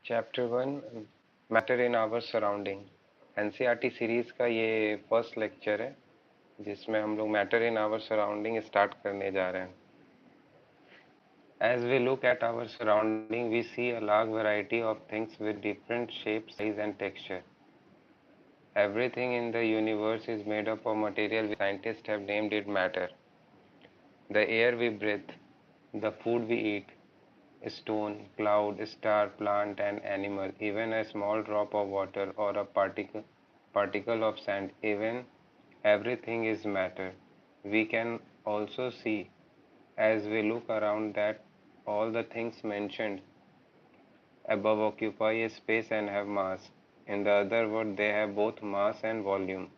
Chapter one matter in our surrounding NCERT series का ये first lecture है जिसमें हम लोग matter in our surrounding start करने जा रहे हैं. As we look at our surrounding, we see a large variety of things with different shapes, size, and texture. Everything in the universe is made up of material which scientists have named it matter. The air we breathe, the food we eat, stone, cloud, star, plant, and animal, even a small drop of water or a particle of sand, even everything is matter. We can also see as we look around that all the things mentioned above occupy a space and have mass. In the other word, they have both mass and volume.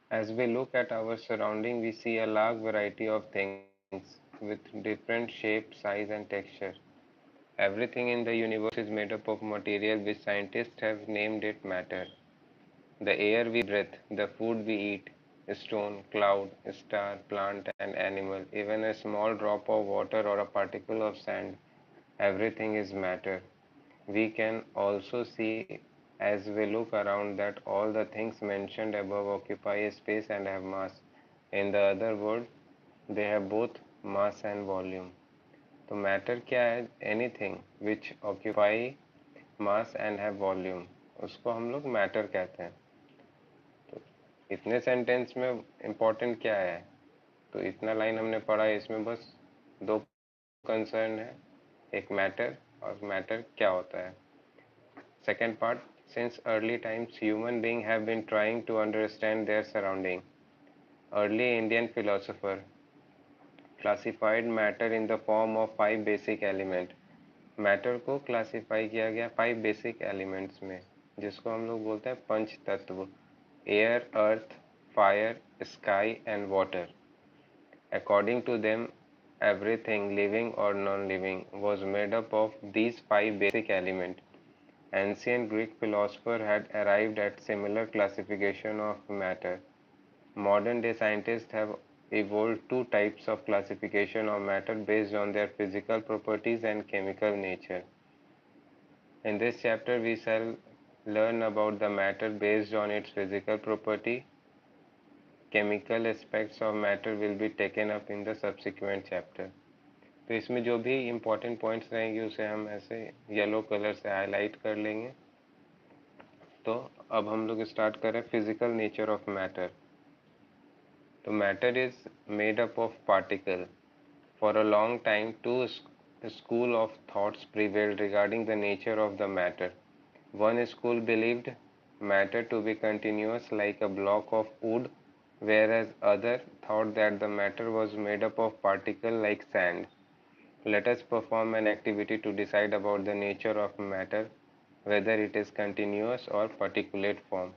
As we look at our surrounding, we see a large variety of things with different shape, size, and texture. Everything in the universe is made up of material which scientists have named it matter. The air we breathe, the food we eat, stone, cloud, star, plant, and animal, even a small drop of water or a particle of sand, everything is matter. We can also see as we look around that all the things mentioned above occupy a space and have mass. In the other word, they have both mass and volume. तो matter क्या है? Anything which occupy mass and have volume, उसको हम लोग matter कहते हैं। तो इतने सेंटेंस में इम्पोर्टेंट क्या है? तो इतना लाइन हमने पढ़ा है, इसमें बस दो कंसर्न है, एक मैटर और मैटर क्या होता है। Second part, since early times human beings have been trying to understand their surrounding. Early Indian philosopher classified matter in the form of 5 basic elements. Matter को क्लासिफाई किया गया 5 बेसिक एलिमेंट्स में, जिसको हम लोग बोलते हैं पंच तत्व: air, earth, fire, sky and water. According to them, everything living or non-living was made up of these 5 basic elements. Ancient Greek philosophers had arrived at similar classification of matter. Modern day scientists have evolved two types of classification of matter based on their physical properties and chemical nature. In this chapter, we shall learn about the matter based on its physical property. Chemical aspects of matter will be taken up in the subsequent chapter. तो इसमें जो भी important points रहेंगे उसे हम ऐसे yellow colour से highlight कर लेंगे। तो अब हम लोग स्टार्ट करें फिजिकल नेचर ऑफ मैटर। तो matter is made up of particle. For a long time two school of thoughts prevailed regarding the nature of the matter. One school believed matter to be continuous like a block of wood, whereas other thought that the matter was made up of particles like sand. Let us perform an activity to decide about the nature of matter, whether it is continuous or particulate form.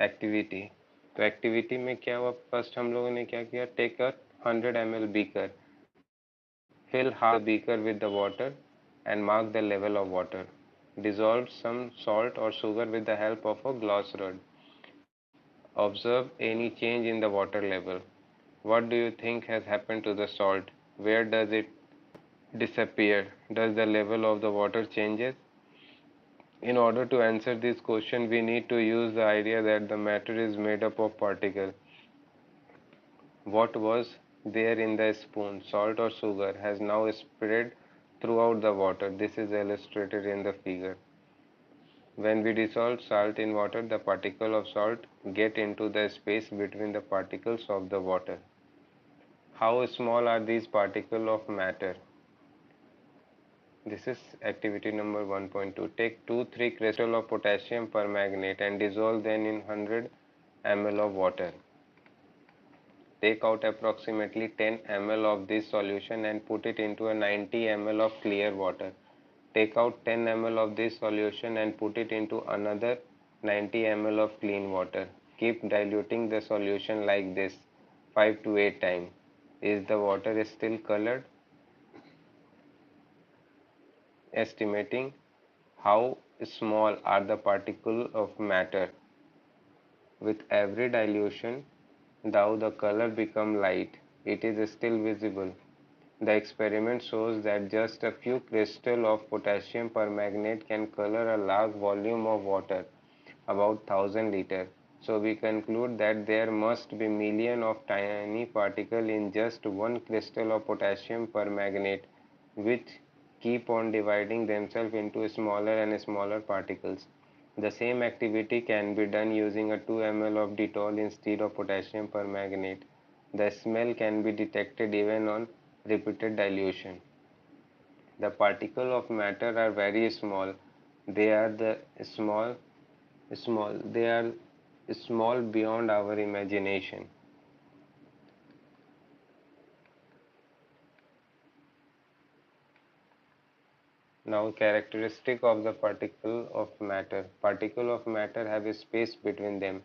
Activity. तो activity में क्या हुआ, first हम लोगों ने क्या किया, take a 100 ml beaker, fill half the beaker with the water and mark the level of water. Dissolve some salt or sugar with the help of a glass rod. Observe any change in the water level. What do you think has happened to the salt? Where does it disappear? Does the level of the water changes? In order to answer this question, we need to use the idea that the matter is made up of particles. What was there in the spoon, salt or sugar, has now spread throughout the water. This is illustrated in the figure. When we dissolve salt in water, the particle of salt get into the space between the particles of the water. How small are these particles of matter? This is activity number 1.2. Take 2-3 crystals of potassium permanganate and dissolve them in 100 ml of water. Take out approximately 10 ml of this solution and put it into a 90 ml of clear water. Take out 10 ml of this solution and put it into another 90 ml of clean water. Keep diluting the solution like this 5 to 8 times. Is the water still colored? Estimating how small are the particles of matter. With every dilution, though the color becomes light, it is still visible. The experiment shows that just a few crystals of potassium permanganate can color a large volume of water, about 1000 liters. So we conclude that there must be millions of tiny particles in just one crystal of potassium permanganate, which keep on dividing themselves into smaller and smaller particles. The same activity can be done using a 2 ml of Dettol instead of potassium permanganate. The smell can be detected even on repeated dilution. The particles of matter are very small. They are the small. They are small beyond our imagination. Now, characteristic of the particle of matter. Particle of matter have a space between them.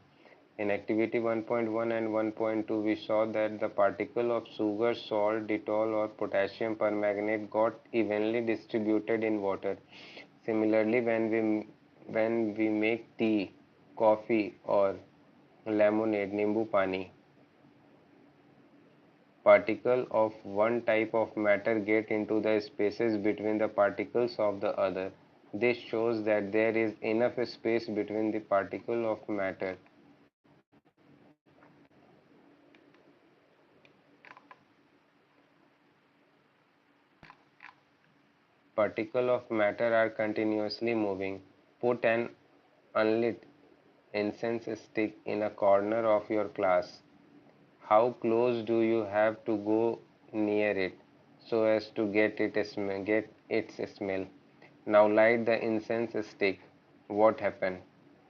In activity 1.1 and 1.2, we saw that the particle of sugar, salt, ditol or potassium permanganate got evenly distributed in water. Similarly, when we make tea, coffee or lemonade, nimbu pani, particle of one type of matter get into the spaces between the particles of the other. This shows that there is enough space between the particle of matter. Particles of matter are continuously moving. Put an unlit incense stick in a corner of your class. How close do you have to go near it so as to get its smell? Now light the incense stick. What happened?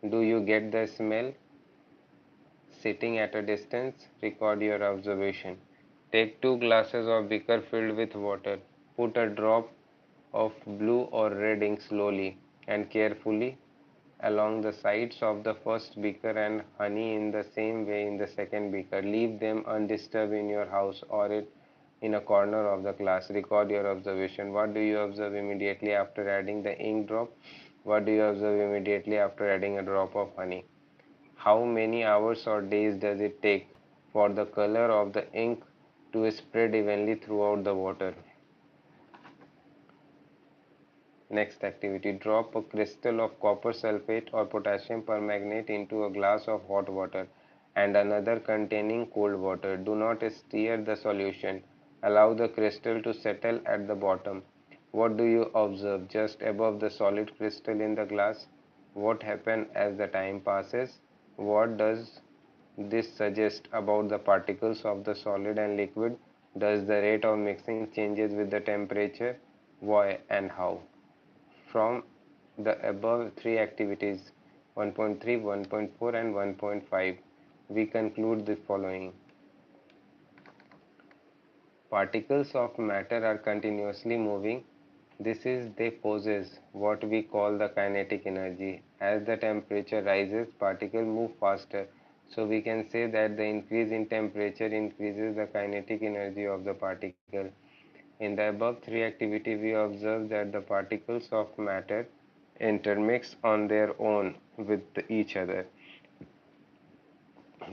Do you get the smell? Sitting at a distance, record your observation. Take two glasses of beaker filled with water. Put a drop of blue or red ink slowly and carefully along the sides of the first beaker and honey in the same way in the second beaker. Leave them undisturbed in your house or in a corner of the class. Record your observation. What do you observe immediately after adding the ink drop? What do you observe immediately after adding a drop of honey? How many hours or days does it take for the color of the ink to spread evenly throughout the water? Next activity, drop a crystal of copper sulfate or potassium permanganate into a glass of hot water and another containing cold water. Do not stir the solution. Allow the crystal to settle at the bottom. What do you observe just above the solid crystal in the glass? What happens as the time passes? What does this suggest about the particles of the solid and liquid? Does the rate of mixing changes with the temperature? Why and how? From the above three activities 1.3, 1.4 and 1.5, we conclude the following. Particles of matter are continuously moving. This is they possess what we call the kinetic energy. As the temperature rises, particles move faster. So we can say that the increase in temperature increases the kinetic energy of the particle. In the above three activities, we observe that the particles of matter intermix on their own with each other.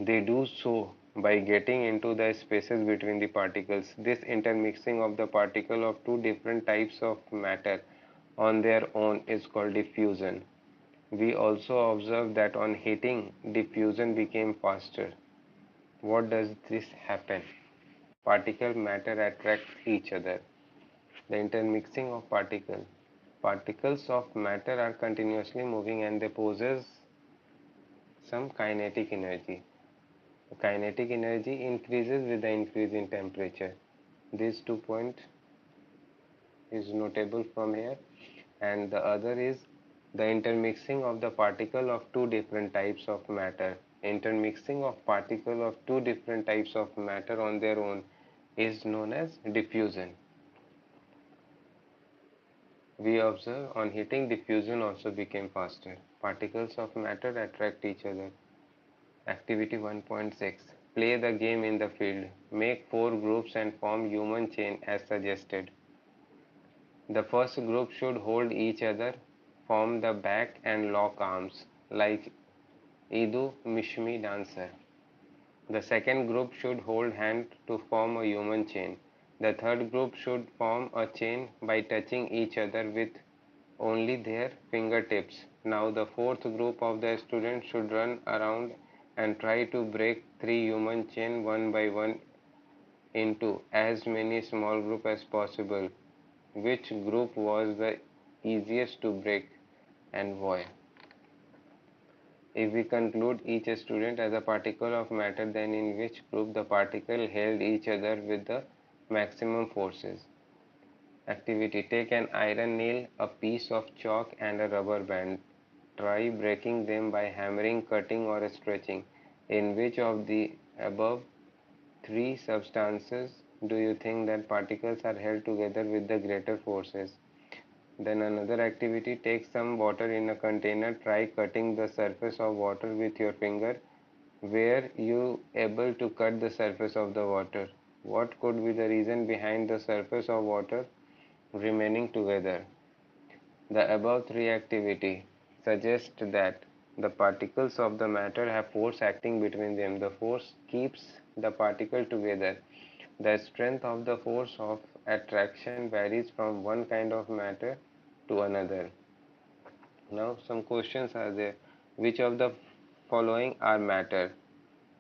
They do so by getting into the spaces between the particles. This intermixing of the particle of two different types of matter on their own is called diffusion. We also observe that on heating, diffusion became faster. What does this happen? Particle matter attract each other. The intermixing of particles. Particles of matter are continuously moving and they possess some kinetic energy. The kinetic energy increases with the increase in temperature. This 2 point is notable from here, and the other is the intermixing of the particle of two different types of matter. Intermixing of particle of two different types of matter on their own is known as diffusion. We observe on heating diffusion also became faster. Particles of matter attract each other. Activity 1.6. Play the game in the field. Make four groups and form human chain as suggested. The first group should hold each other, form the back and lock arms like Idu Mishmi dancer. The second group should hold hand to form a human chain. The third group should form a chain by touching each other with only their fingertips. Now the fourth group of the students should run around and try to break three human chain one by one into as many small groups as possible. Which group was the easiest to break and why? If we conclude each student as a particle of matter, then in which group the particle held each other with the maximum forces? Activity: take an iron nail, a piece of chalk and a rubber band. Try breaking them by hammering, cutting or stretching. In which of the above three substances do you think that particles are held together with the greater forces? Then another activity, take some water in a container, try cutting the surface of water with your finger. Were you able to cut the surface of the water? What could be the reason behind the surface of water remaining together? The above three activity suggest that the particles of the matter have force acting between them. The force keeps the particle together. The strength of the force of attraction varies from one kind of matter to another. Now some questions are there. Which of the following are matter?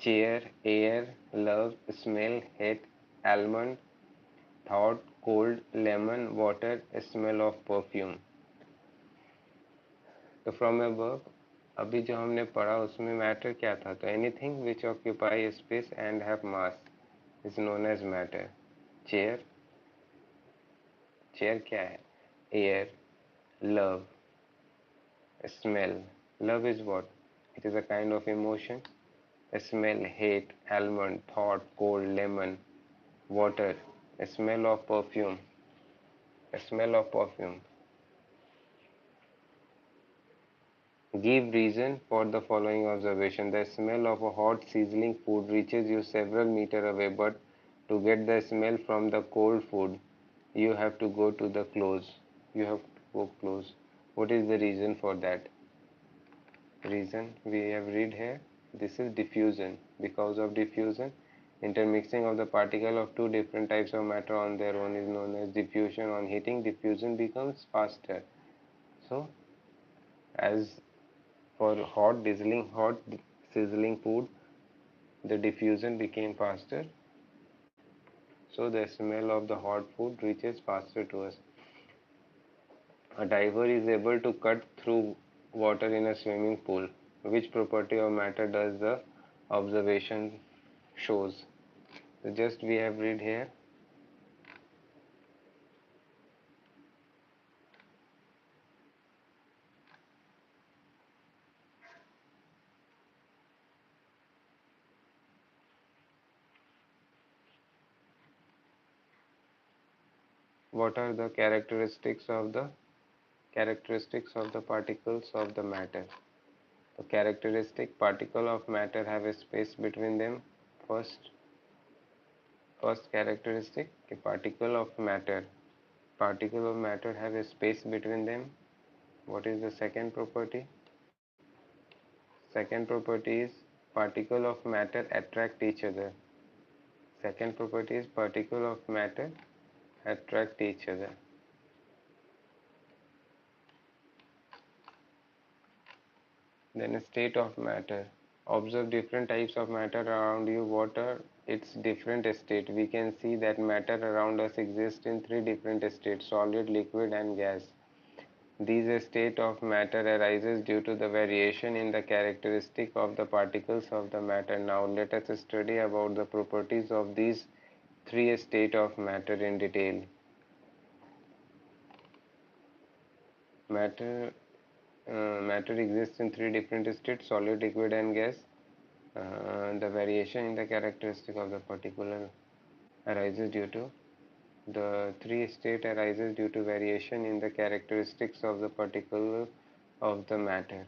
Chair, air, love, smell, hate, almond, thought, cold, lemon, water, smell of perfume. तो from above अभी जो हमने पढ़ा उसमें matter क्या था? तो anything which occupy space and have mass is known as matter. Chair, chair क्या है? Air, love, smell. Love is what? It is a kind of emotion. Smell, hate, almond, thought, cold, lemon, water, smell of perfume, smell of perfume. Give reason for the following observation. The smell of a hot sizzling food reaches you several meters away, but to get the smell from the cold food, you have to go to the close. You have to go close. What is the reason for that? Reason we have read here. This is diffusion. Because of diffusion, intermixing of the particle of two different types of matter on their own is known as diffusion. On heating, diffusion becomes faster. So, as for hot sizzling food, the diffusion became faster, so the smell of the hot food reaches faster to us. A diver is able to cut through water in a swimming pool. Which property of matter does the observation shows? So just we have read here. What are the characteristics of the particles of the matter? The characteristic particle of matter have a space between them. First characteristic, a particle of matter have a space between them. What is the second property? Second property is particle of matter attract each other. Second property is particle of matter attract each other. Then state of matter. Observe different types of matter around you. What are its different state? We can see that matter around us exists in three different states: solid, liquid, and gas. These state of matter arises due to the variation in the characteristic of the particles of the matter. Now let us study about the properties of these three state of matter in detail. Matter matter exists in three different states: solid, liquid, and gas. The variation in the characteristic of the particular arises due to the three state arises due to variation in the characteristics of the particle of the matter.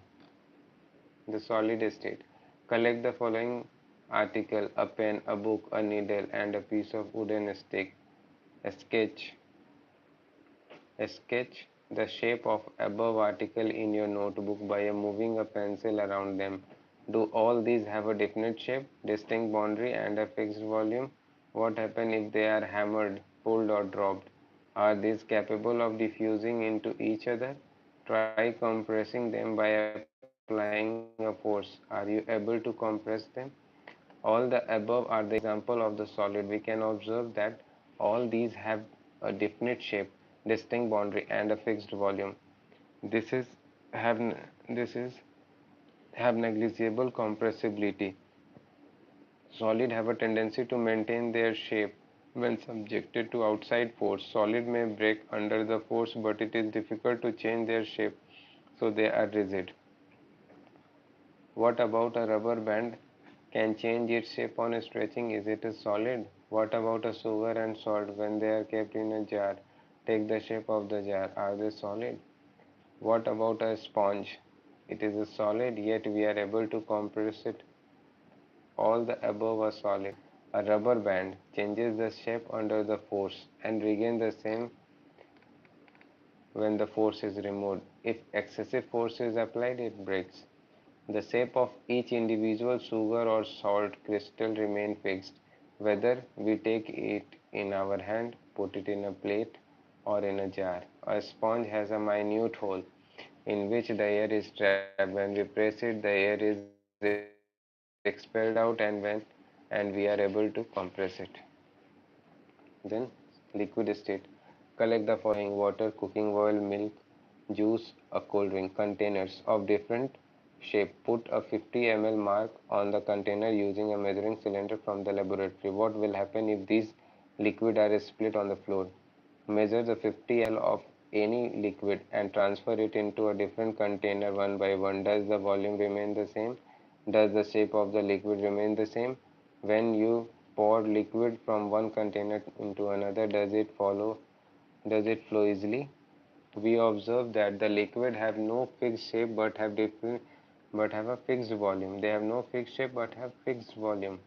The solid state. Collect the following article: a pen, a book, a needle, and a piece of wooden stick. Sketch. Sketch the shape of above article in your notebook by moving a pencil around them. Do all these have a definite shape, distinct boundary, and a fixed volume? What happens if they are hammered, pulled, or dropped? Are these capable of diffusing into each other? Try compressing them by applying a force. Are you able to compress them? All the above are the example of the solid. We can observe that all these have a definite shape, distinct boundary, and a fixed volume. This is have this is have negligible compressibility. Solid have a tendency to maintain their shape when subjected to outside force. Solid may break under the force, but it is difficult to change their shape, so they are rigid. What about a rubber band? Can change its shape on stretching? Is it a solid? What about a sugar and salt when they are kept in a jar? take the shape of the jar. Are they solid? What about a sponge? It is a solid, yet we are able to compress it. All the above are solid. A rubber band changes the shape under the force and regains the same when the force is removed. If excessive force is applied, it breaks. The shape of each individual sugar or salt crystal remain fixed, whether we take it in our hand, put it in a plate, or in a jar. A sponge has a minute hole in which the air is trapped. When we press it, the air is expelled out, and we are able to compress it. Then, liquid state. Collect the following: water, cooking oil, milk, juice, a cold drink. Containers of different shape. Put a 50 ml mark on the container using a measuring cylinder from the laboratory. What will happen if these liquid are split on the floor? Measure the 50 ml of any liquid and transfer it into a different container one by one. Does the volume remain the same? Does the shape of the liquid remain the same? When you pour liquid from one container into another, does it flow easily? We observe that the liquid have no fixed shape but have a fixed volume. They have no fixed shape but have fixed volume.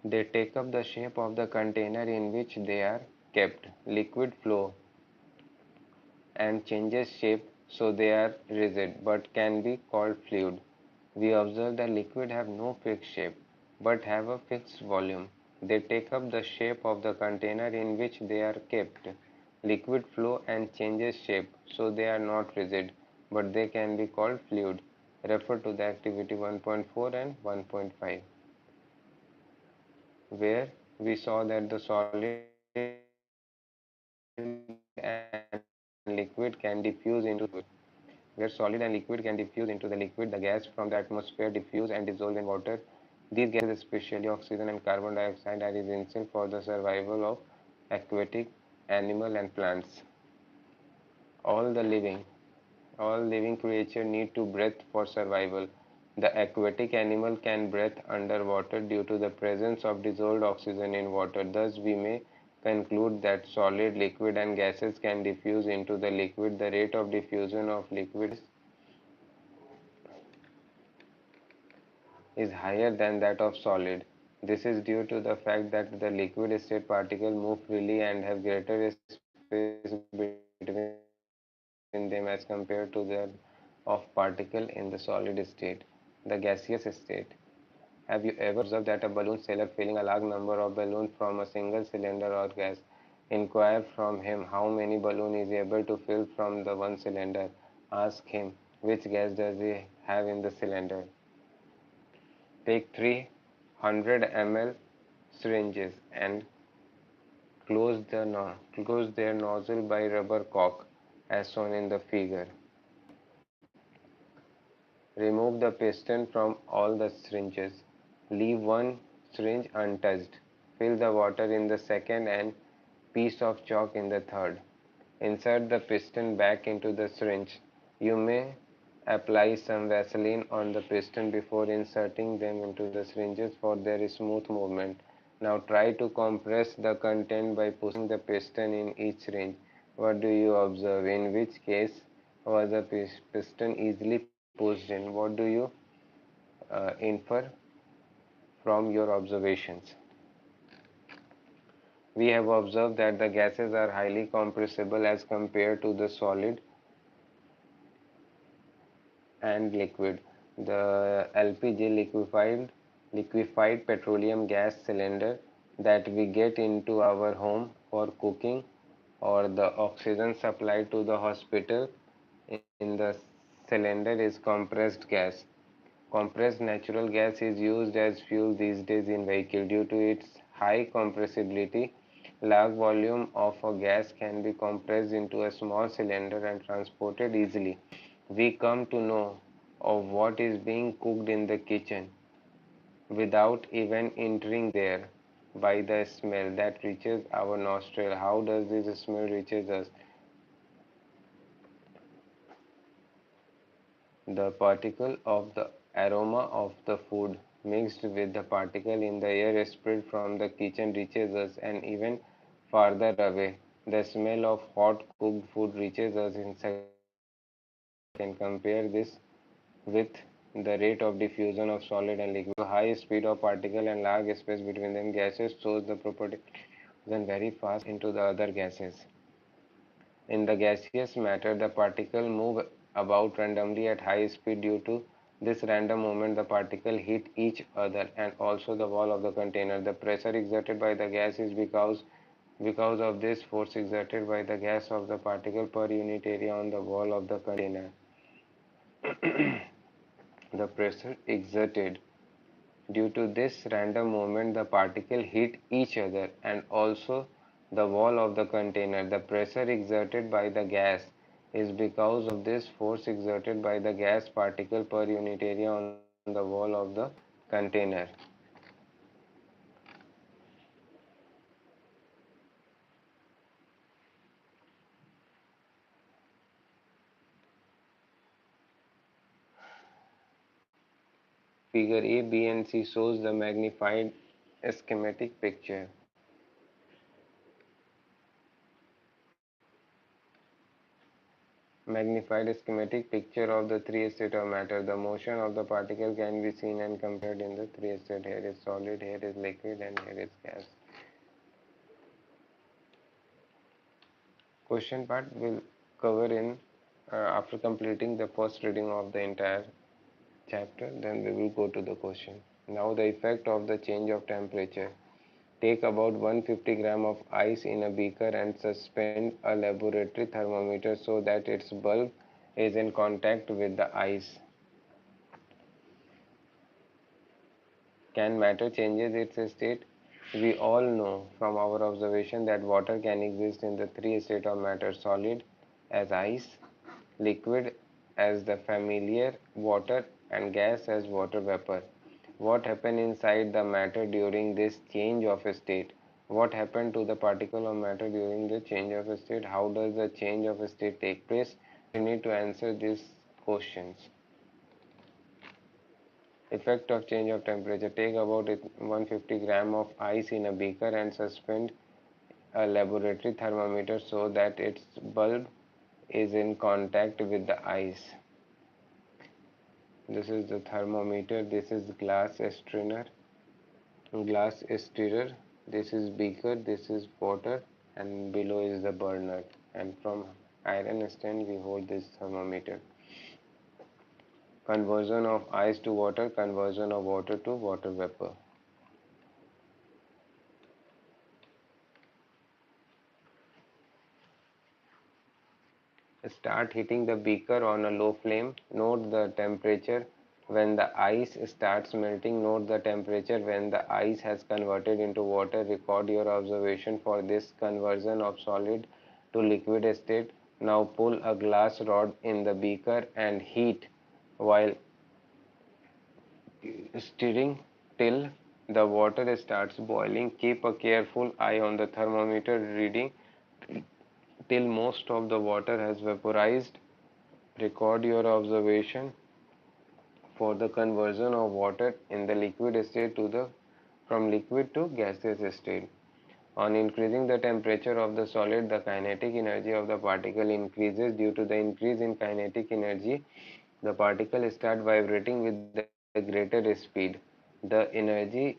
They take up the shape of the container in which they are kept. Liquid flow and changes shape, so they are rigid but can be called fluid. We observe that liquid have no fixed shape but have a fixed volume. They take up the shape of the container in which they are kept. Liquid flow and changes shape, so they are not rigid but they can be called fluid. Refer to the activity 1.4 and 1.5, where we saw that the solid and liquid can diffuse into the liquid, where solid and liquid can diffuse into the liquid. The gas from the atmosphere diffuse and dissolve in water. These gases, especially oxygen and carbon dioxide, are essential for the survival of aquatic animal and plants. All the living all living creatures need to breathe for survival. The aquatic animal can breathe underwater due to the presence of dissolved oxygen in water. Thus, we may conclude that solid, liquid, and gases can diffuse into the liquid. The rate of diffusion of liquid is higher than that of solid. This is due to the fact that the liquid state particles move freely and have greater space between them as compared to that of particle in the solid state. The gaseous state. Have you ever observed that a balloon seller filling a large number of balloons from a single cylinder or gas? Inquire from him how many balloons is able to fill from the one cylinder. Ask him which gas does he have in the cylinder. Take 300 ml syringes and close their nozzle by rubber cork as shown in the figure. Remove the piston from all the syringes. Leave one syringe untouched. Fill the water in the second and piece of chalk in the third. Insert the piston back into the syringe. You may apply some Vaseline on the piston before inserting them into the syringes for their smooth movement. Now try to compress the content by pushing the piston in each syringe. What do you observe? In which case was the piston easily pushed in? What do you infer from your observations? We have observed that the gases are highly compressible as compared to the solid and liquid. The LPG liquefied petroleum gas cylinder that we get into our home for cooking, or the oxygen supplied to the hospital in the cylinder, is compressed gas. Compressed natural gas is used as fuel these days in vehicles. Due to its high compressibility, large volume of a gas can be compressed into a small cylinder and transported easily. We come to know of what is being cooked in the kitchen without even entering there by the smell that reaches our nostril. How does this smell reaches us? The particle of the aroma of the food mixed with the particle in the air spread from the kitchen reaches us, and even farther away. The smell of hot cooked food reaches us in seconds. Compare this with the rate of diffusion of solid and liquid. Due to high speed of particle and large space between them, gases shows the property then very fast into the other gases. In the gaseous matter, the particles move about randomly at high speed. Due to this random movement, the particles hit each other and also the wall of the container. The pressure exerted by the gas is because of this force exerted by the gas of the particle per unit area on the wall of the container. The pressure exerted due to this random movement, the particles hit each other and also the wall of the container. The pressure exerted by the gas is because of this force exerted by the gas particle per unit area on the wall of the container. Figure A, B and C shows the magnified schematic picture. Magnified schematic picture of the three states of matter. The motion of the particle can be seen and compared in the three states. Here is solid, here is liquid, and here is gas. Question part will cover in after completing the first reading of the entire chapter. Then we will go to the question. Now the effect of the change of temperature. Take about 150 gram of ice in a beaker and suspend a laboratory thermometer so that its bulb is in contact with the ice. Can matter changes its state? We all know from our observation that water can exist in the three states of matter: solid as ice, liquid as the familiar water, and gas as water vapor. What happened inside the matter during this change of state? What happened to the particle of matter during the change of state? How does the change of state take place? You need to answer these questions. Effect of change of temperature. Take about 150 gram of ice in a beaker and suspend a laboratory thermometer so that its bulb is in contact with the ice. This is the thermometer, this is glass stirrer, this is beaker, this is water, and below is the burner, and from iron stand we hold this thermometer. Conversion of ice to water, conversion of water to water vapor. Start heating the beaker on a low flame. Note the temperature when the ice starts melting. Note the temperature when the ice has converted into water. Record your observation for this conversion of solid to liquid state. Now pull a glass rod in the beaker and heat while stirring till the water starts boiling. Keep a careful eye on the thermometer reading till most of the water has vaporized. Record your observation for the conversion of water in the liquid state to the from liquid to gaseous state. On increasing the temperature of the solid, the kinetic energy of the particle increases. Due to the increase in kinetic energy, the particle start vibrating with the greater speed. The energy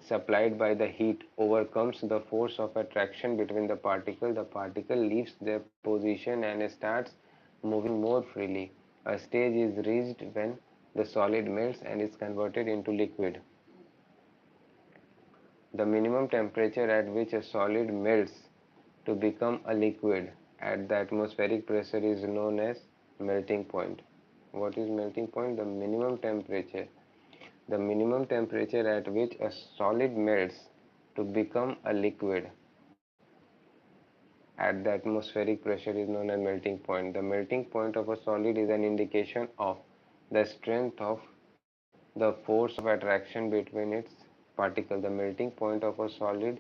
supplied by the heat overcomes the force of attraction between the particle. The particle leaves their position and starts moving more freely. A stage is reached when the solid melts and is converted into liquid. The minimum temperature at which a solid melts to become a liquid at the atmospheric pressure is known as melting point. What is melting point? The minimum temperature at which a solid melts to become a liquid at the atmospheric pressure is known as melting point. The melting point of a solid is an indication of the strength of the force of attraction between its particle. The melting point of a solid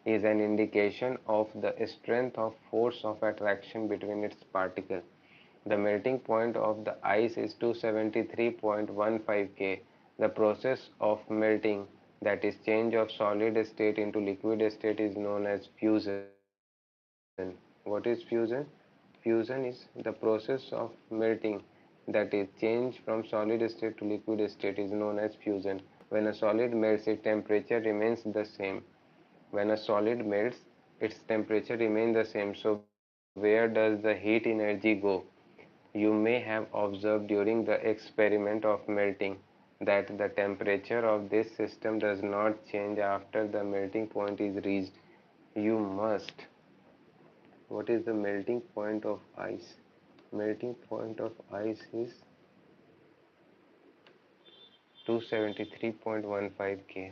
is an indication of the strength of force of attraction between its particle. The melting point of the ice is 273.15 K. The process of melting, that is change of solid state into liquid state, is known as fusion. What is fusion? Fusion is the process of melting, that is change from solid state to liquid state is known as fusion. When a solid melts, its temperature remains the same. When a solid melts, its temperature remains the same. So where does the heat energy go? You may have observed during the experiment of melting that the temperature of this system does not change after the melting point is reached. You must. What is the melting point of ice? Melting point of ice is 273.15 K.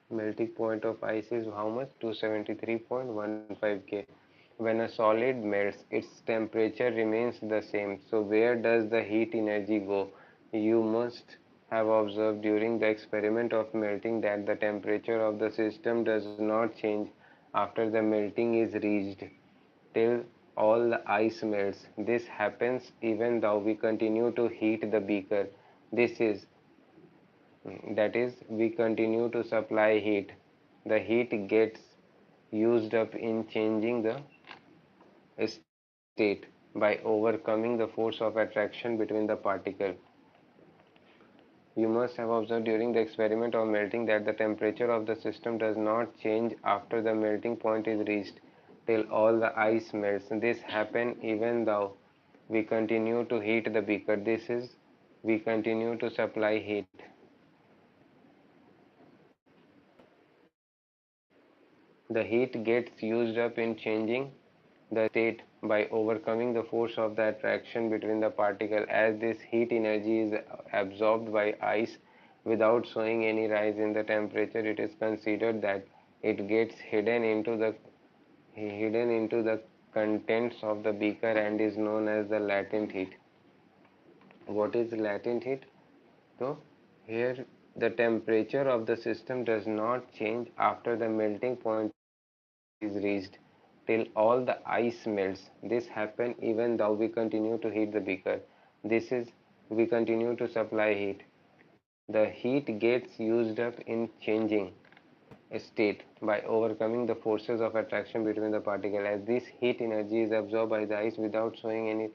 Melting point of ice is how much? 273.15 K. When a solid melts, its temperature remains the same. So where does the heat energy go? You must have observed during the experiment of melting that the temperature of the system does not change after the melting is reached till all the ice melts. This happens even though we continue to heat the beaker. This is that is we continue to supply heat. The heat gets used up in changing the state by overcoming the force of attraction between the particle. You must have observed during the experiment of melting that the temperature of the system does not change after the melting point is reached till all the ice melts. This happens even though we continue to heat the beaker. This is we continue to supply heat. The heat gets used up in changing the state by overcoming the force of the attraction between the particle. As this heat energy is absorbed by ice without showing any rise in the temperature, it is considered that it gets hidden into the contents of the beaker and is known as the latent heat. What is latent heat? So here the temperature of the system does not change after the melting point is reached till all the ice melts. This happens even though we continue to heat the beaker. This is we continue to supply heat. The heat gets used up in changing state by overcoming the forces of attraction between the particle. As this heat energy is absorbed by the ice without showing any,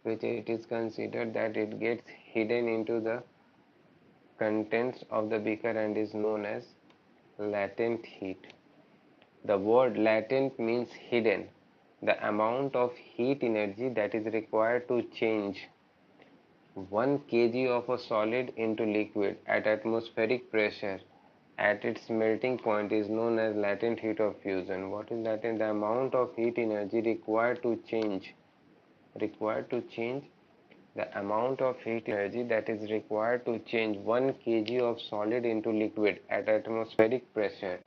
which it is considered that it gets hidden into the contents of the beaker and is known as latent heat. The word latent means hidden. The amount of heat energy that is required to change 1 kg of a solid into liquid at atmospheric pressure at its melting point is known as latent heat of fusion. What is latent? The amount of heat energy required to change the amount of heat energy that is required to change 1 kg of solid into liquid at atmospheric pressure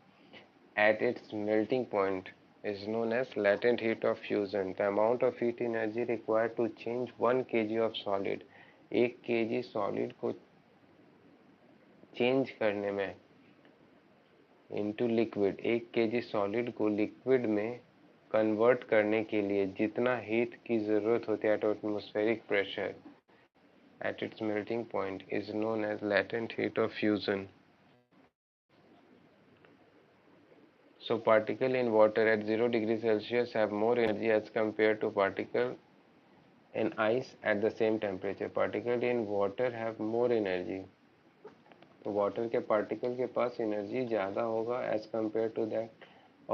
at its melting point is known as latent heat of fusion. The amount of heat energy required to change 1 kg of solid, 1 kg solid को change करने में into liquid, 1 kg solid को liquid में convert करने के लिए जितना heat की ज़रूरत होती है at atmospheric pressure at its melting point is known as latent heat of fusion. So particle in water at 0 degrees Celsius have more energy as compared to particle in ice at the same temperature. Particle in water have more energy. तो water के particle के पास energy ज़्यादा होगा as compare to that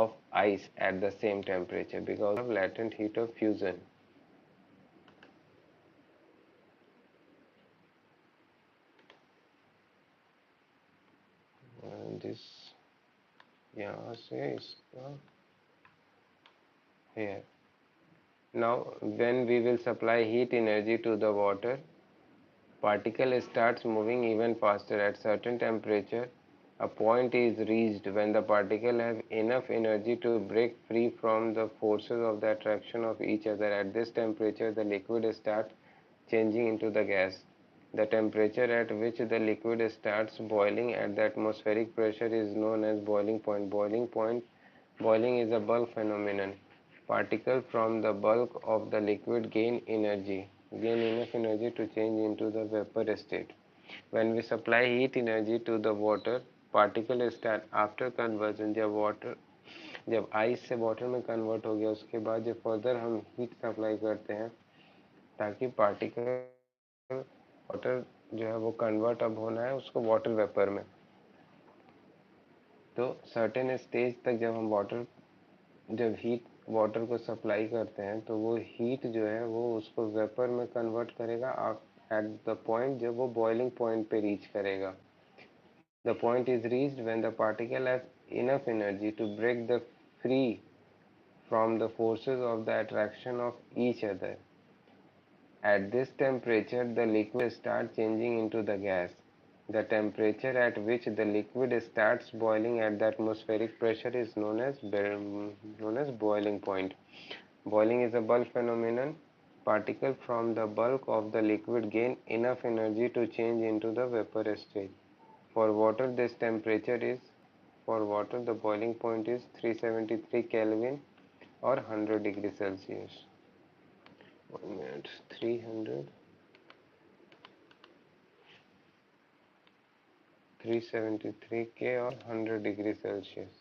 of ice at the same temperature because of latent heat of fusion. This यहाँ से इसका here. Now when we will supply heat energy to the water, particle starts moving even faster at certain temperature. A point is reached when the particle have enough energy to break free from the forces of the attraction of each other. At this temperature, the liquid starts changing into the gas. The temperature at which the liquid starts boiling at the atmospheric pressure is known as boiling point. Boiling is a bulk phenomenon. Particles from the bulk of the liquid gain enough energy to change into the vapor state. When we supply heat energy to the water, particles start after conversion. The water जब ice से water में convert हो गया उसके बाद जो further हम heat supply करते हैं ताकि पार्टिकल वाटर जो है वो कन्वर्ट अब होना है उसको वाटर वेपर में। तो सर्टेन स्टेज तक जब हम वाटर जब हीट वाटर को सप्लाई करते हैं तो वो हीट जो है वो उसको वेपर में कन्वर्ट करेगा एट द पॉइंट जब वो बॉइलिंग पॉइंट पे रीच करेगा। The point is reached when the particle have enough energy to break the free from the forces of the attraction of each other. At this temperature, the liquid starts changing into the gas. The temperature at which the liquid starts boiling at the atmospheric pressure is known as boiling point. Boiling is a bulk phenomenon. Particles from the bulk of the liquid gain enough energy to change into the vapor state. For water, this temperature is for water the boiling point is 373 Kelvin or 100 degrees Celsius. 1 minute, 300, 373 K or 100 degrees Celsius.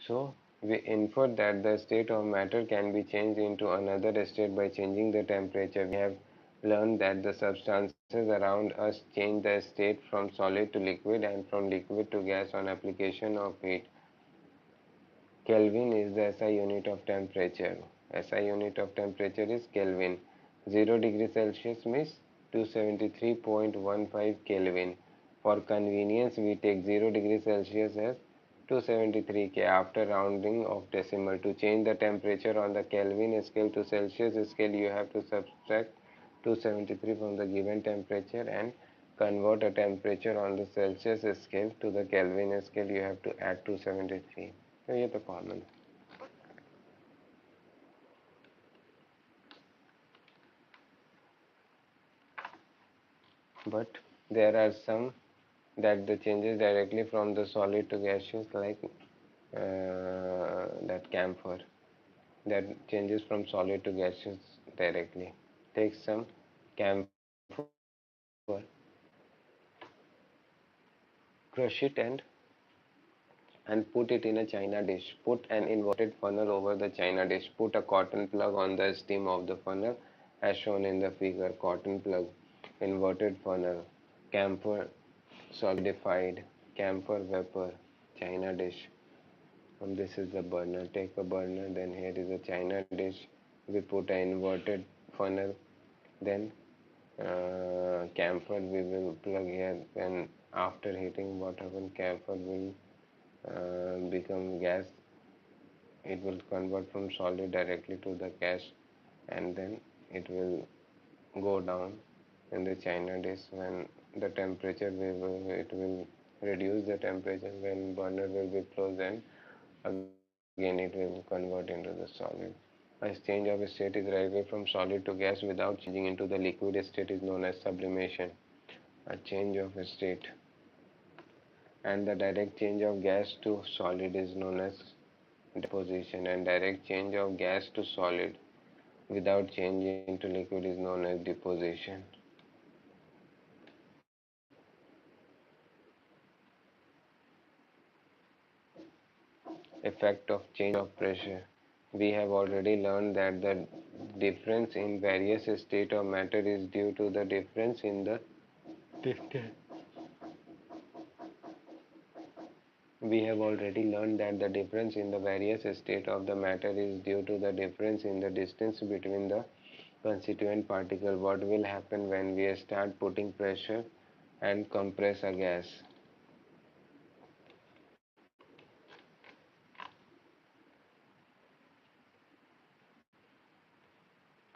So we infer that the state of matter can be changed into another state by changing the temperature. We have learned that the substances around us change the state from solid to liquid and from liquid to gas on application of heat. Kelvin is the SI unit of temperature. SI unit of temperature is Kelvin. 0 degree Celsius means 273.15 Kelvin. For convenience, we take 0 degree Celsius as 273 K after rounding of decimal. To change the temperature on the Kelvin scale to Celsius scale, you have to subtract 273 from the given temperature and convert a temperature on the Celsius scale to the Kelvin scale. You have to add 273. तो ये तो common है but there are some that the changes directly from the solid to gaseous like that camphor that changes from solid to gaseous directly. Take some camphor, crush it and put it in a china dish. Put an inverted funnel over the china dish. Put a cotton plug on the stem of the funnel as shown in the figure. Cotton plug, inverted funnel, camphor solidified, camphor vapor, china dish. And this is the burner. Take a burner, then here is a china dish. We put an inverted funnel, then camphor we will plug here, and after heating what happens, camphor will become gas. It will convert from solid directly to the gas, and then it will go down in the china dish. When the temperature it will reduce the temperature. When burner will be closed, and again it will convert into the solid. A change of state is directly from solid to gas without changing into the liquid state is known as sublimation. A change of state, and the direct change of gas to solid is known as deposition, and direct change of gas to solid without change into liquid is known as deposition. Effect of change of pressure. We have already learned that the difference in various state of matter is due to the difference in the distance. We have already learned that the difference in the various state of the matter is due to the difference in the distance between the constituent particle. What will happen when we start putting pressure and compress a gas?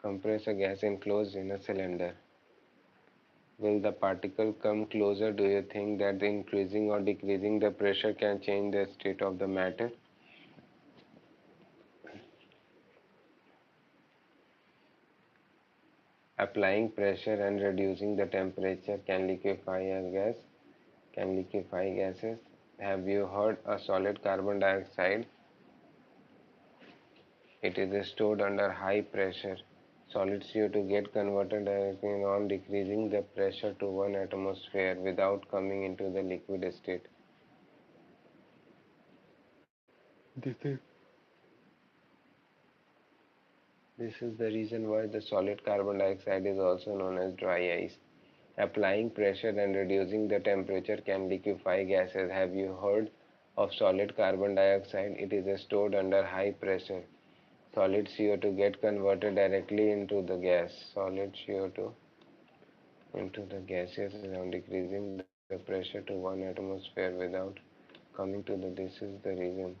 Compress a gas enclosed in a cylinder. Will the particle come closer? Do you think that the increasing or decreasing the pressure can change the state of the matter? Applying pressure and reducing the temperature can liquefy a gas, can liquefy gases. Have you heard a solid carbon dioxide? It is stored under high pressure. Solid CO2 get converted directly on decreasing the pressure to 1 atmosphere without coming into the liquid state. This is This is the reason why the solid carbon dioxide is also known as dry ice. Applying pressure and reducing the temperature can liquefy gases. Have you heard of solid carbon dioxide? It is stored under high pressure. Solid CO2 get converted directly into the gas. Solid CO2 into the gaseous around decreasing the pressure to 1 atmosphere without coming to the this is the reason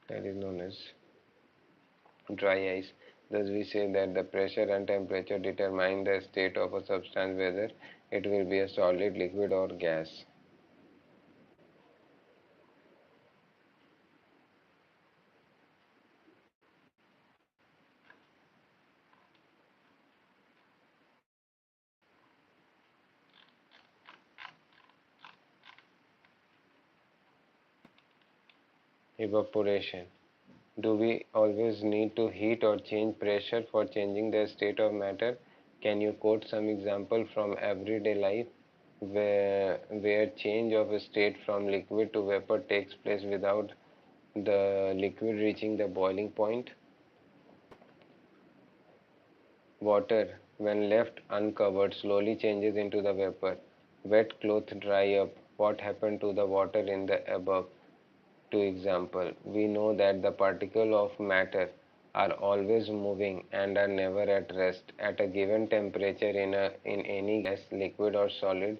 that is known as dry ice. Thus, we say that the pressure and temperature determine the state of a substance, whether it will be a solid, liquid, or gas. Evaporation. Do we always need to heat or change pressure for changing the state of matter? Can you quote some example from everyday life where change of a state from liquid to vapor takes place without the liquid reaching the boiling point? Water, when left uncovered, slowly changes into the vapor. Wet cloth dry up. What happened to the water in the above two example? We know that the particles of matter are always moving and are never at rest. At a given temperature in any gas, liquid or solid,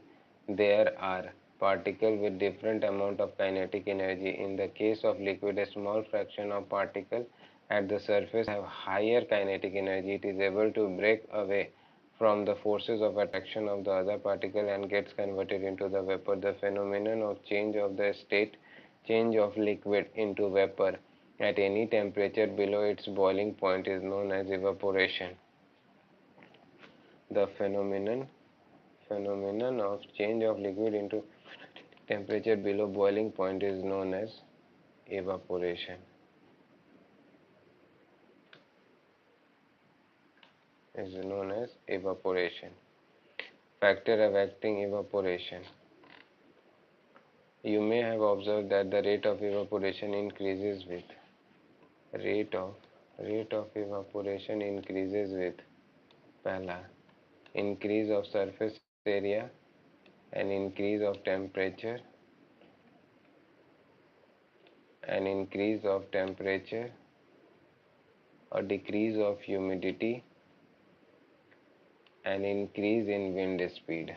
there are particles with different amount of kinetic energy. In the case of liquid, a small fraction of particles at the surface have higher kinetic energy. It is able to break away from the forces of attraction of the other particle and gets converted into the vapor. The phenomenon of change of the state, change of liquid into vapor at any temperature below its boiling point is known as evaporation. The phenomenon of change of liquid into temperature below boiling point is known as evaporation. Is known as evaporation. Factor affecting evaporation. You may have observed that the rate of evaporation increases with rate of rate of evaporation increases with पहला increase of surface area, an increase of temperature, an increase of temperature, a decrease of humidity, an increase in wind speed.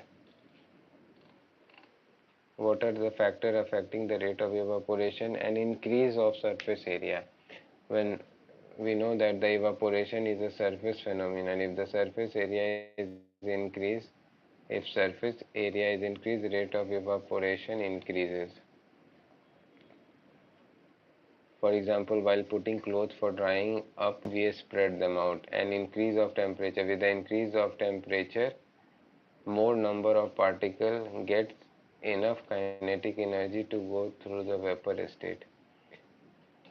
What are the factors affecting the rate of evaporation? An increase of surface area. When we know that the evaporation is a surface phenomenon, if the surface area is increased, if surface area is increased, rate of evaporation increases. For example, while putting clothes for drying up, we spread them out. An increase of temperature. With the increase of temperature, more number of particles get enough kinetic energy to go through the vapor state.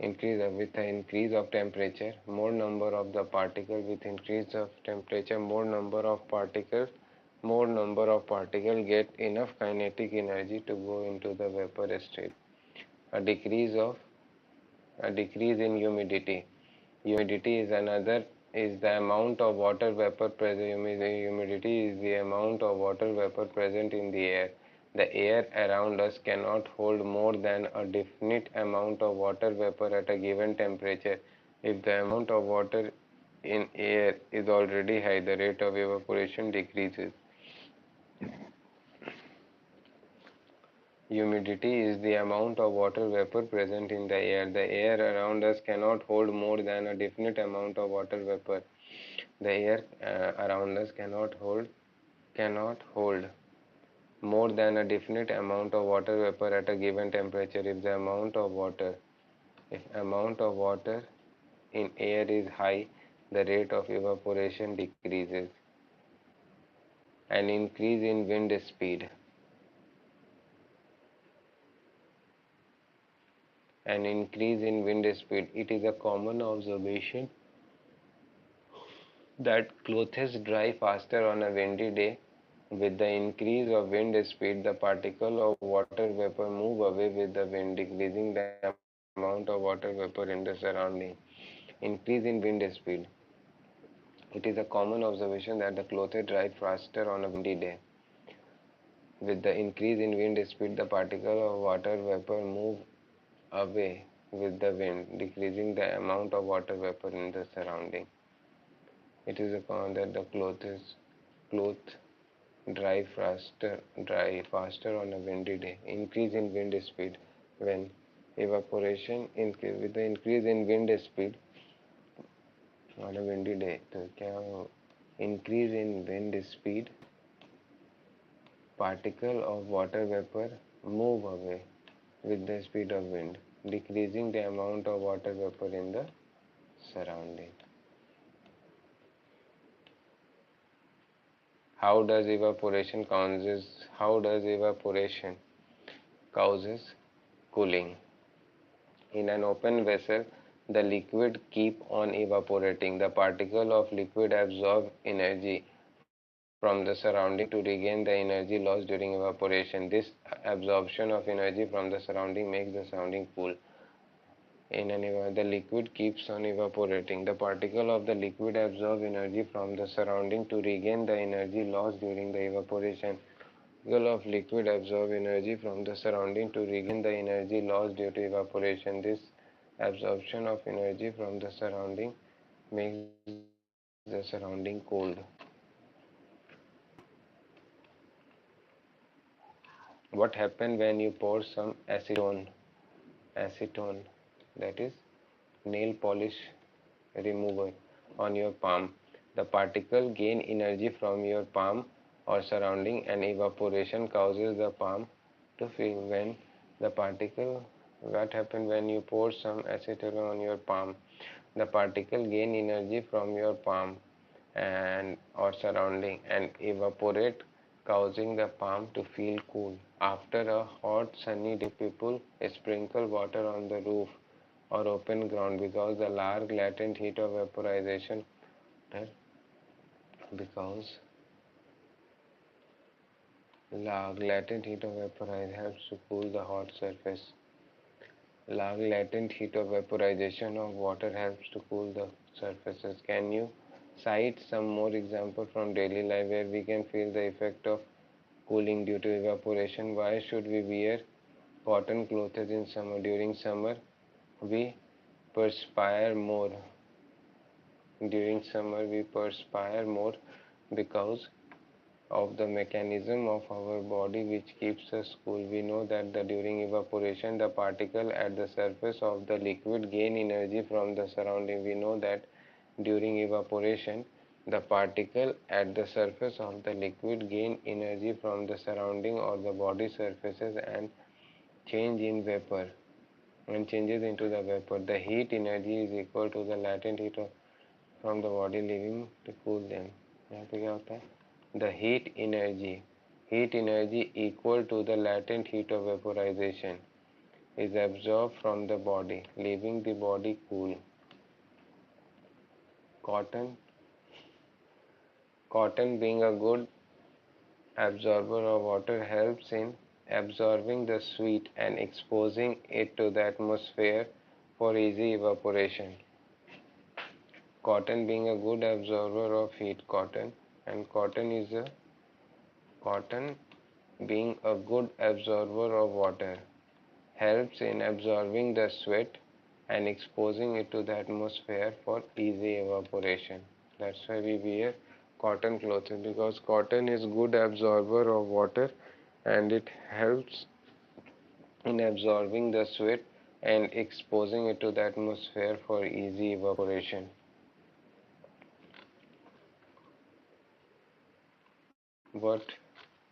With the increase of temperature, more number of the particles. With increase of temperature, more number of particles get enough kinetic energy to go into the vapor state. A decrease of a decrease in humidity. Humidity is the amount of water vapor present. Humidity is the amount of water vapor present in the air. The air around us cannot hold more than a definite amount of water vapor at a given temperature. If the amount of water in air is already high, the rate of evaporation decreases. Humidity is the amount of water vapor present in the air. The air around us cannot hold more than a definite amount of water vapor. The air around us cannot hold more than a definite amount of water vapor at a given temperature. If amount of water in air is high, the rate of evaporation decreases. An increase in wind speed. An increase in wind speed. It is a common observation that clothes dry faster on a windy day. With the increase of wind speed, the particle of water vapor move away with the wind, decreasing the amount of water vapor in the surrounding. Increase in wind speed. It is a common observation that the clothes dry faster on a windy day. With the increase in wind speed, the particle of water vapor move away with the wind, decreasing the amount of water vapor in the surrounding. It is a common that the cloth dry faster on a windy day. Increase in wind speed. When evaporation increase with the increase in wind speed on a windy day, तो क्या increase in wind speed, particle of water vapor move away with the speed of wind, decreasing the amount of water vapor in the surrounding. How does evaporation causes cooling? In an open vessel, the liquid keep on evaporating. The particle of liquid absorb energy from the surrounding to regain the energy lost during evaporation. This absorption of energy from the surrounding makes the surrounding cool. The liquid keeps on evaporating. The particle of the liquid absorb energy from the surrounding to regain the energy lost during the evaporation. Particle of liquid absorb energy from the surrounding to regain the energy lost due to evaporation. This absorption of energy from the surrounding makes the surrounding cold. What happens when you pour some acetone, that is nail polish remover, on your palm? The particle gain energy from your palm or surrounding, and evaporation causes the palm to fill. What happens when you pour some acetone on your palm? The particle gain energy from your palm and or surrounding and evaporate, causing the palm to feel cool. After a hot sunny day, people sprinkle water on the roof or open ground because the large latent heat of vaporization because large latent heat of vaporization helps to cool the hot surface. Large latent heat of vaporization of water helps to cool the surfaces. Can you cite some more examples from daily life where we can feel the effect of cooling due to evaporation? Why should we wear cotton clothes in summer? During summer, we perspire more. During summer, we perspire more because of the mechanism of our body which keeps us cool. We know that during evaporation, the particle at the surface of the liquid gain energy from the surrounding. We know that during evaporation, the particle at the surface of the liquid gain energy from the surrounding or the body surfaces and change in vapor and changes into the vapor. The heat energy is equal to the latent heat from the body leaving to cool them. यहाँ पे क्या होता है? The heat energy equal to the latent heat of vaporization. is absorbed from the body, leaving the body cool. Cotton, cotton being a good absorber of water helps in absorbing the sweat and exposing it to the atmosphere for easy evaporation. Cotton being a good absorber of heat, cotton being a good absorber of water helps in absorbing the sweat and exposing it to the atmosphere for easy evaporation. That's why we wear cotton clothes, because cotton is good absorber of water and it helps in absorbing the sweat and exposing it to the atmosphere for easy evaporation. But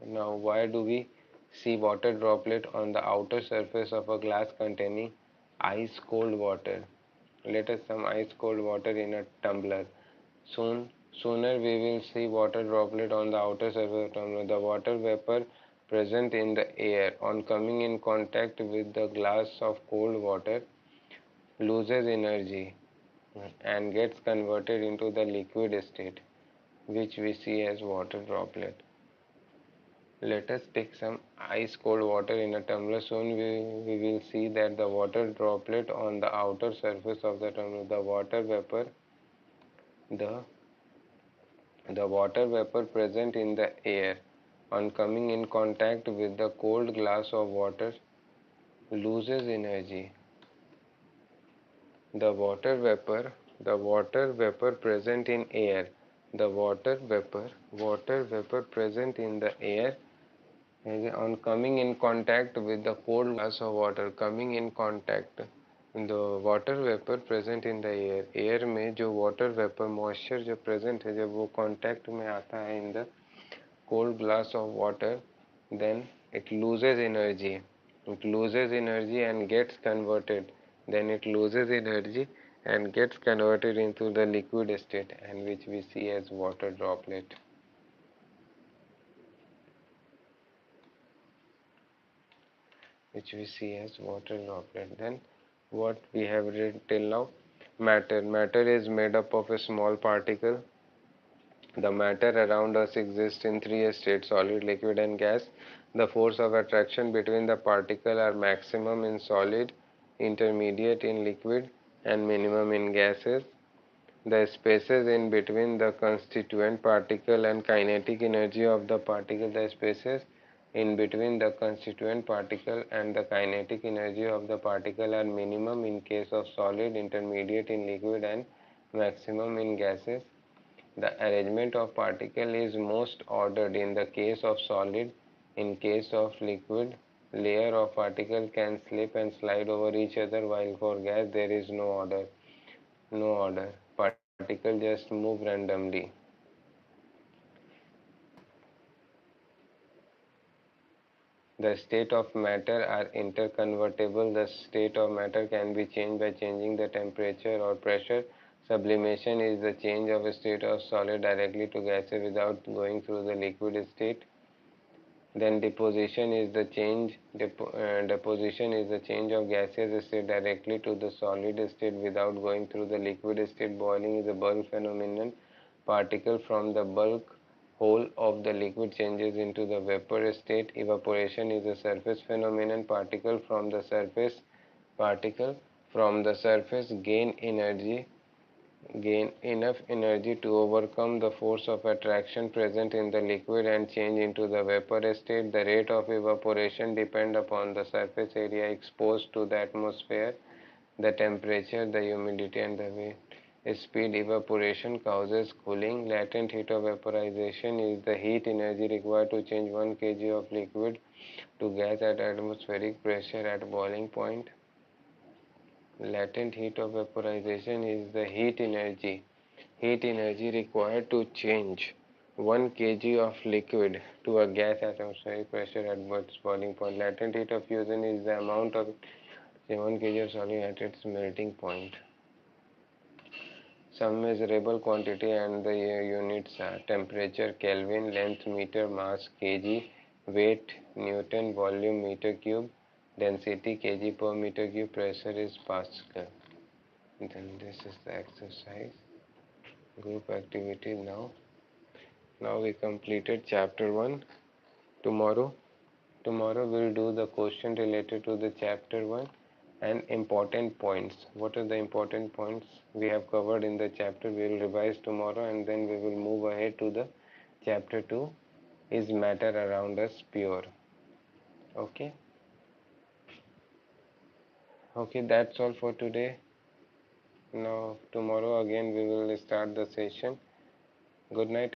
now, why do we see water droplet on the outer surface of a glass containing ice cold water? Let us some ice cold water in a tumbler. Sooner we will see water droplet on the outer surface of the tumbler. The water vapor present in the air on coming in contact with the glass of cold water loses energy and gets converted into the liquid state, which we see as water droplet. Let us take some ice cold water in a tumbler. Soon we will see that the water droplet on the outer surface of the tumbler, the, the water vapor present in the air on coming in contact with the cold glass of water loses energy. The water vapor present in air, water vapor present in the air on coming in contact with the cold glass of water, coming in contact, the water vapor present in the air में जो water vapor moisture जो present है जब वो contact में आता है in the cold glass of water, then it loses energy. It loses energy and gets converted. Then it loses energy and gets converted into the liquid state, and which we see as water droplet. Which we see as water droplet. Then what we have read till now, matter is made up of a small particle. The matter around us exists in three states: solid, liquid and gas. The force of attraction between the particle are maximum in solid, intermediate in liquid and minimum in gases. The spaces in between the constituent particle and kinetic energy of the particle, the spaces in between the constituent particle and the kinetic energy of the particle are minimum in case of solid, intermediate in liquid and maximum in gases. The arrangement of particle is most ordered in the case of solid. In case of liquid, layer of particle can slip and slide over each other, while for gas there is no order. Particle just move randomly. The state of matter are interconvertible. The state of matter can be changed by changing the temperature or pressure. Sublimation is the change of a state of solid directly to gases without going through the liquid state. Then deposition is the change of gaseous state directly to the solid state without going through the liquid state. Boiling is a bulk phenomenon. Particle from the bulk whole of the liquid changes into the vapor state. Evaporation is a surface phenomenon. Particle from the surface gain enough energy to overcome the force of attraction present in the liquid and change into the vapor state. The rate of evaporation depends upon the surface area exposed to the atmosphere, the temperature, the humidity and the weight. Speed evaporation causes cooling. Latent heat of vaporization is the heat energy required to change 1 kg of liquid to gas at atmospheric pressure at boiling point. Latent heat of vaporization is the heat energy required to change 1 kg of liquid to a gas at atmospheric pressure at its boiling point. Latent heat of fusion is the amount of 1 kg of solid at its melting point. Some measurable quantity and the units are temperature Kelvin, length meter, mass kg, weight Newton, volume meter cube. density kg per meter cube, pressure is Pascal. Then this is the exercise, group activity. Now we completed chapter 1. Tomorrow we'll do the question related to the chapter 1 and important points. What are the important points we have covered in the chapter? We will revise tomorrow, and then we will move ahead to the chapter 2, is matter around us pure? Okay. Okay, that's all for today. Now tomorrow again we will start the session. Good night.